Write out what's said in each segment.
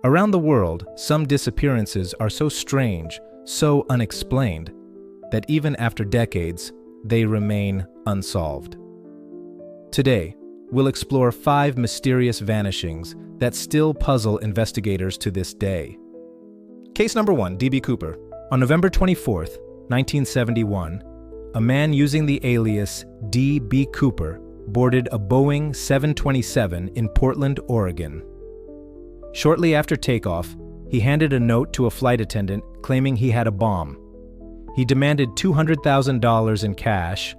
Around the world, some disappearances are so strange, so unexplained, that even after decades, they remain unsolved. Today, we'll explore 5 mysterious vanishings that still puzzle investigators to this day. Case number 1, D.B. Cooper. On November 24, 1971, a man using the alias D.B. Cooper boarded a Boeing 727 in Portland, Oregon. Shortly after takeoff, he handed a note to a flight attendant claiming he had a bomb. He demanded $200,000 in cash,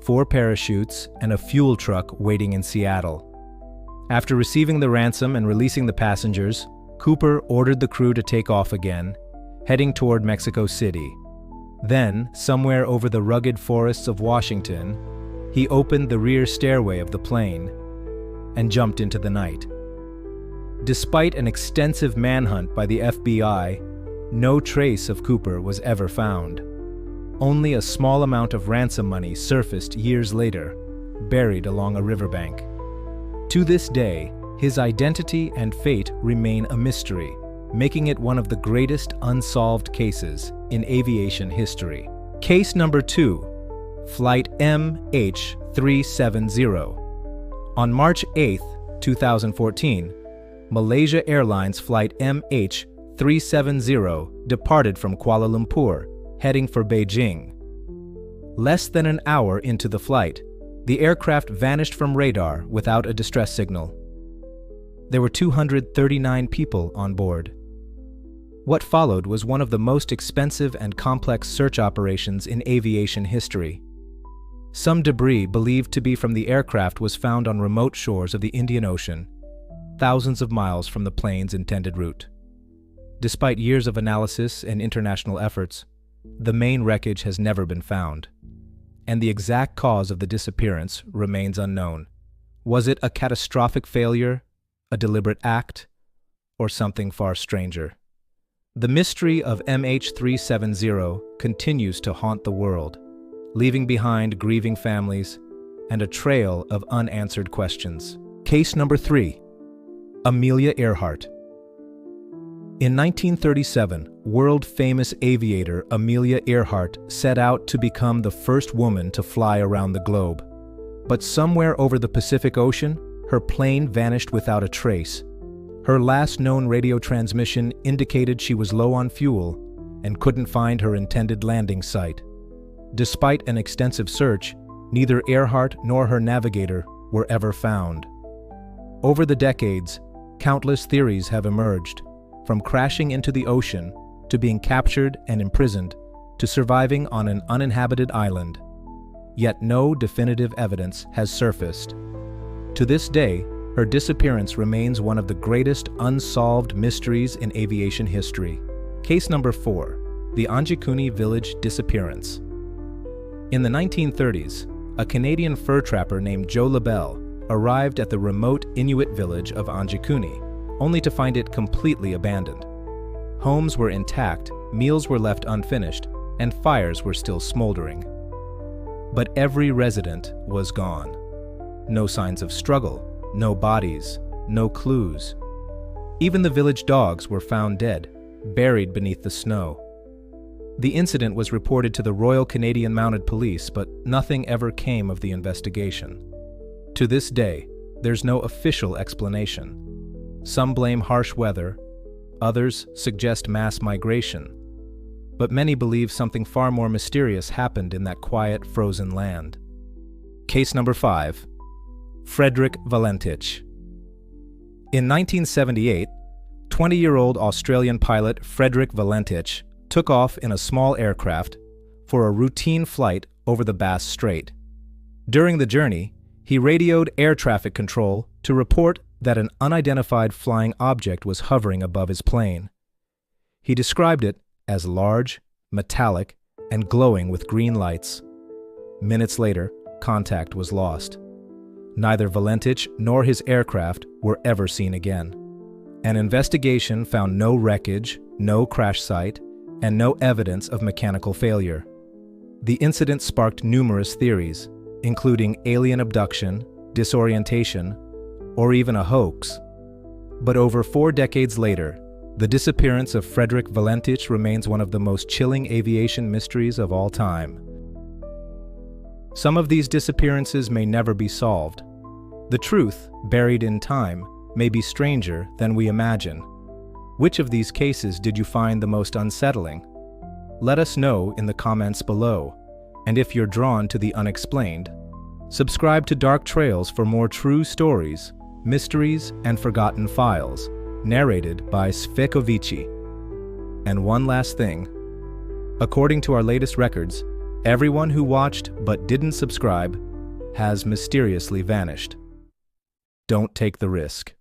4 parachutes, and a fuel truck waiting in Seattle. After receiving the ransom and releasing the passengers, Cooper ordered the crew to take off again, heading toward Mexico City. Then, somewhere over the rugged forests of Washington, he opened the rear stairway of the plane and jumped into the night. Despite an extensive manhunt by the FBI, no trace of Cooper was ever found. Only a small amount of ransom money surfaced years later, buried along a riverbank. To this day, his identity and fate remain a mystery, making it one of the greatest unsolved cases in aviation history. Case number 2, Flight MH370. On March 8, 2014, Malaysia Airlines Flight MH370 departed from Kuala Lumpur, heading for Beijing. Less than an hour into the flight, the aircraft vanished from radar without a distress signal. There were 239 people on board. What followed was one of the most expensive and complex search operations in aviation history. Some debris believed to be from the aircraft was found on remote shores of the Indian Ocean, thousands of miles from the plane's intended route. Despite years of analysis and international efforts, the main wreckage has never been found, and the exact cause of the disappearance remains unknown. Was it a catastrophic failure, a deliberate act, or something far stranger? The mystery of MH370 continues to haunt the world, leaving behind grieving families and a trail of unanswered questions. Case number 3, Amelia Earhart. In 1937, world-famous aviator Amelia Earhart set out to become the first woman to fly around the globe. But somewhere over the Pacific Ocean, her plane vanished without a trace. Her last known radio transmission indicated she was low on fuel and couldn't find her intended landing site. Despite an extensive search, neither Earhart nor her navigator were ever found. Over the decades, countless theories have emerged, from crashing into the ocean to being captured and imprisoned to surviving on an uninhabited island. Yet no definitive evidence has surfaced. To this day, her disappearance remains one of the greatest unsolved mysteries in aviation history. Case number 4, the Anjikuni Village disappearance. In the 1930s, a Canadian fur trapper named Joe LaBelle arrived at the remote Inuit village of Anjikuni, only to find it completely abandoned. Homes were intact, meals were left unfinished, and fires were still smoldering. But every resident was gone. No signs of struggle, no bodies, no clues. Even the village dogs were found dead, buried beneath the snow. The incident was reported to the Royal Canadian Mounted Police, but nothing ever came of the investigation. To this day, there's no official explanation. Some blame harsh weather, others suggest mass migration, but many believe something far more mysterious happened in that quiet, frozen land. Case number 5, Frederick Valentich. In 1978, 20-year-old Australian pilot Frederick Valentich took off in a small aircraft for a routine flight over the Bass Strait. During the journey, he radioed air traffic control to report that an unidentified flying object was hovering above his plane. He described it as large, metallic, and glowing with green lights. Minutes later, contact was lost. Neither Valentich nor his aircraft were ever seen again. An investigation found no wreckage, no crash site, and no evidence of mechanical failure. The incident sparked numerous theories, including alien abduction, disorientation, or even a hoax. But over 4 decades later, the disappearance of Frederick Valentich remains one of the most chilling aviation mysteries of all time. Some of these disappearances may never be solved. The truth, buried in time, may be stranger than we imagine. Which of these cases did you find the most unsettling? Let us know in the comments below. And if you're drawn to the unexplained, subscribe to Dark Trails for more true stories, mysteries, and forgotten files, narrated by Svekovici. And one last thing. According to our latest records, everyone who watched but didn't subscribe has mysteriously vanished. Don't take the risk.